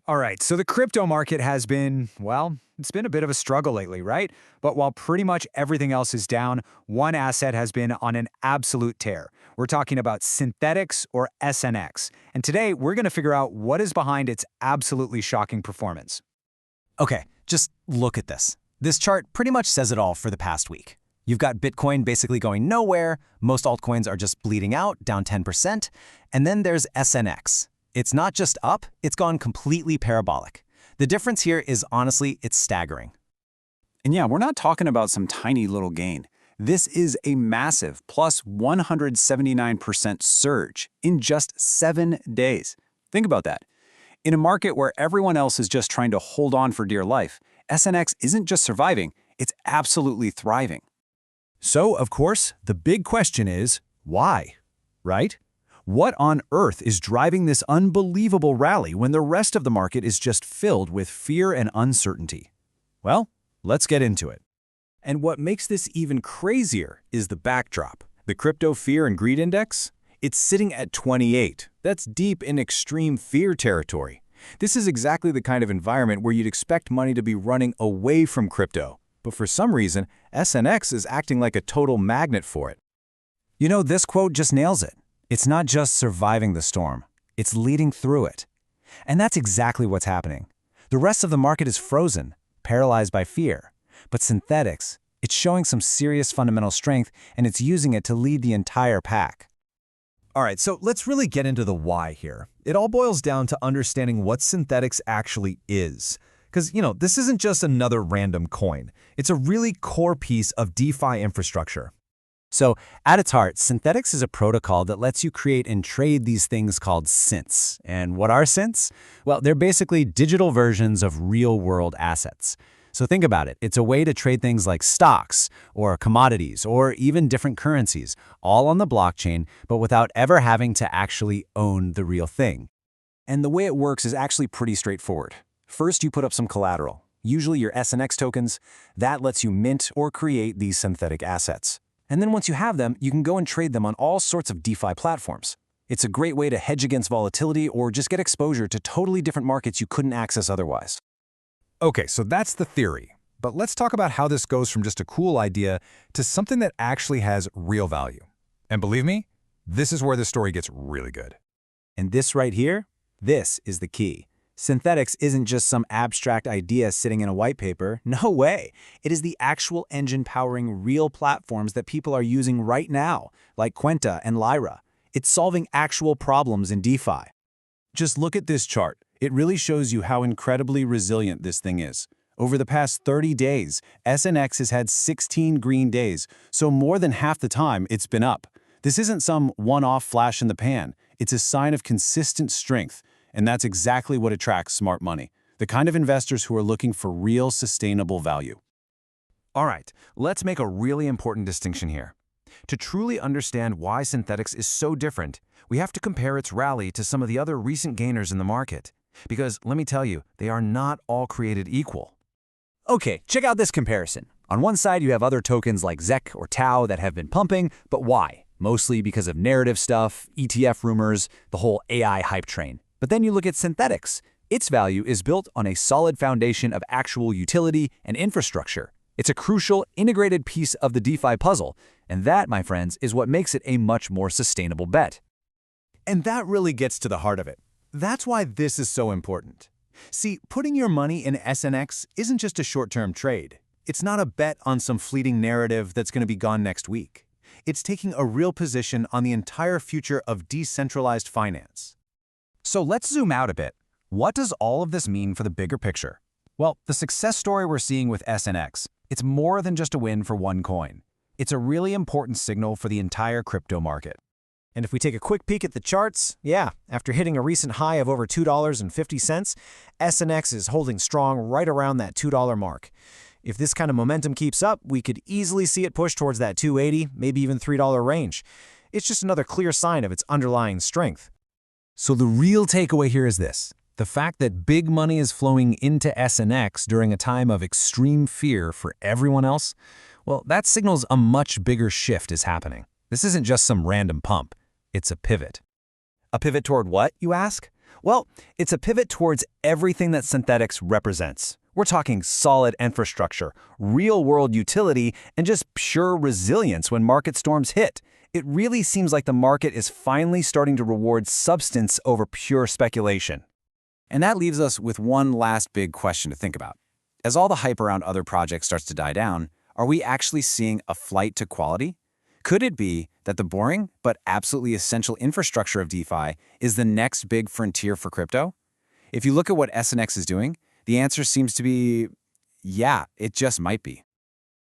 All right, so the crypto market has been, well, it's been a bit of a struggle lately, right? But while pretty much everything else is down, one asset has been on an absolute tear. We're talking about Synthetix or SNX. And today, we're going to figure out what is behind its absolutely shocking performance. Okay, just look at this. This chart pretty much says it all for the past week. You've got Bitcoin basically going nowhere, most altcoins are just bleeding out, down 10%, and then there's SNX. It's not just up, it's gone completely parabolic. The difference here is honestly, it's staggering. And yeah, we're not talking about some tiny little gain. This is a massive plus 179% surge in just 7 days. Think about that. In a market where everyone else is just trying to hold on for dear life, SNX isn't just surviving, it's absolutely thriving. So, of course, the big question is, why? Right? What on earth is driving this unbelievable rally when the rest of the market is just filled with fear and uncertainty? Well, let's get into it. And what makes this even crazier is the backdrop. The Crypto Fear and Greed Index? It's sitting at 28. That's deep in extreme fear territory. This is exactly the kind of environment where you'd expect money to be running away from crypto. But for some reason, SNX is acting like a total magnet for it. You know, this quote just nails it. It's not just surviving the storm, it's leading through it. And that's exactly what's happening. The rest of the market is frozen, paralyzed by fear. But Synthetix, it's showing some serious fundamental strength, and it's using it to lead the entire pack. All right, so let's really get into the why here. It all boils down to understanding what Synthetix actually is. Because, this isn't just another random coin. It's a really core piece of DeFi infrastructure. So, at its heart, Synthetix is a protocol that lets you create and trade these things called synths. And what are synths? Well, they're basically digital versions of real-world assets. So think about it. It's a way to trade things like stocks, or commodities, or even different currencies, all on the blockchain, but without ever having to actually own the real thing. And the way it works is actually pretty straightforward. First, you put up some collateral, usually your SNX tokens. That lets you mint or create these synthetic assets. And then once you have them, you can go and trade them on all sorts of DeFi platforms. It's a great way to hedge against volatility or just get exposure to totally different markets you couldn't access otherwise. Okay, so that's the theory. But let's talk about how this goes from just a cool idea to something that actually has real value. And believe me, this is where the story gets really good. And this right here, this is the key. Synthetix isn't just some abstract idea sitting in a white paper. No way. It is the actual engine powering real platforms that people are using right now, like Quenta and Lyra. It's solving actual problems in DeFi. Just look at this chart. It really shows you how incredibly resilient this thing is. Over the past 30 days, SNX has had 16 green days, so more than half the time it's been up. This isn't some one-off flash in the pan. It's a sign of consistent strength. And that's exactly what attracts smart money, the kind of investors who are looking for real sustainable value. All right, let's make a really important distinction here. To truly understand why Synthetix is so different, we have to compare its rally to some of the other recent gainers in the market. Because, let me tell you, they are not all created equal. Okay, check out this comparison. On one side, you have other tokens like ZEC or TAO that have been pumping, but why? Mostly because of narrative stuff, ETF rumors, the whole AI hype train. But then you look at Synthetix. Its value is built on a solid foundation of actual utility and infrastructure. It's a crucial, integrated piece of the DeFi puzzle, and that, my friends, is what makes it a much more sustainable bet. And that really gets to the heart of it. That's why this is so important. See, putting your money in SNX isn't just a short-term trade. It's not a bet on some fleeting narrative that's going to be gone next week. It's taking a real position on the entire future of decentralized finance. So let's zoom out a bit. What does all of this mean for the bigger picture? Well, the success story we're seeing with SNX, it's more than just a win for one coin. It's a really important signal for the entire crypto market. And if we take a quick peek at the charts, after hitting a recent high of over $2.50, SNX is holding strong right around that $2 mark. If this kind of momentum keeps up, we could easily see it push towards that $2.80, maybe even $3 range. It's just another clear sign of its underlying strength. So the real takeaway here is this. The fact that big money is flowing into SNX during a time of extreme fear for everyone else, well, that signals a much bigger shift is happening. This isn't just some random pump. It's a pivot. A pivot toward what, you ask? Well, it's a pivot towards everything that Synthetix represents. We're talking solid infrastructure, real-world utility, and just pure resilience when market storms hit. It really seems like the market is finally starting to reward substance over pure speculation. And that leaves us with one last big question to think about. As all the hype around other projects starts to die down, are we actually seeing a flight to quality? Could it be that the boring but absolutely essential infrastructure of DeFi is the next big frontier for crypto? If you look at what SNX is doing, the answer seems to be, yeah, it just might be.